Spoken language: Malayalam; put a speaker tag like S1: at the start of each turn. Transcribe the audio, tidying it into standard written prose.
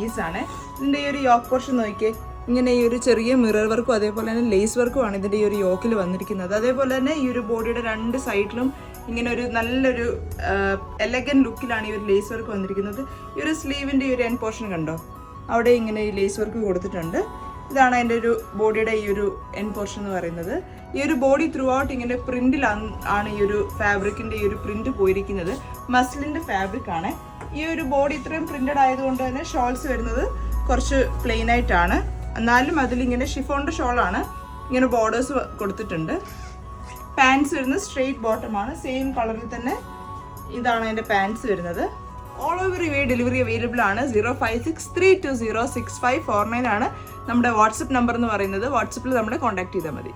S1: പീസാണ്. ഇതിൻ്റെ ഈ ഒരു യോക്ക് പോർഷൻ നോക്കിയേ, ഇങ്ങനെ ഈ ഒരു ചെറിയ മിറർ വർക്കും അതേപോലെ തന്നെ ലേസ് വർക്കുമാണ് ഇതിൻ്റെ ഈ ഒരു യോക്കിൽ വന്നിരിക്കുന്നത്. അതേപോലെ തന്നെ ഈ ഒരു ബോഡിയുടെ 2 സൈഡിലും ഇങ്ങനെ ഒരു നല്ലൊരു എലഗൻ ലുക്കിലാണ് ഈ ഒരു ലേസ് വർക്ക് വന്നിരിക്കുന്നത്. ഈ ഒരു സ്ലീവിൻ്റെ ഈ ഒരു എൻഡ് പോർഷൻ കണ്ടോ, അവിടെ ഇങ്ങനെ ഈ ലേസ് വർക്ക് കൊടുത്തിട്ടുണ്ട്. ഇതാണ് അതിൻ്റെ ഒരു ബോഡിയുടെ ഈ ഒരു എൻഡ് പോർഷൻ എന്ന് പറയുന്നത്. ഈ ഒരു ബോഡി ത്രൂ ഔട്ട് ഇങ്ങനെ പ്രിന്റിലാണ് ഈ ഒരു ഫാബ്രിക്കിൻ്റെ ഈ ഒരു പ്രിന്റ് പോയിരിക്കുന്നത്. മസ്ലിൻ്റെ ഫാബ്രിക് ആണ്. ഈ ഒരു ബോഡി ഇത്രയും പ്രിന്റഡ് ആയതുകൊണ്ട് തന്നെ ഷോൾസ് വരുന്നത് കുറച്ച് പ്ലെയിൻ ആയിട്ടാണ്. എന്നാലും അതിലിങ്ങനെ ഷിഫോണിൻ്റെ ഷോളാണ്, ഇങ്ങനെ ബോർഡേഴ്സ് കൊടുത്തിട്ടുണ്ട്. പാൻസ് വരുന്നത് സ്ട്രെയിറ്റ് ബോട്ടമാണ്, സെയിം കളറിൽ തന്നെ ഇതാണ് അതിൻ്റെ പാൻസ് വരുന്നത്. ഓൾ ഓവർ ഇവേ ഡെലിവറി അവൈലബിൾ ആണ്. 0563206549 ആണ് നമ്മുടെ വാട്സപ്പ് നമ്പർ എന്ന് പറയുന്നത്. വാട്സപ്പിൽ നമ്മളെ കോൺടാക്ട് ചെയ്താൽ മതി.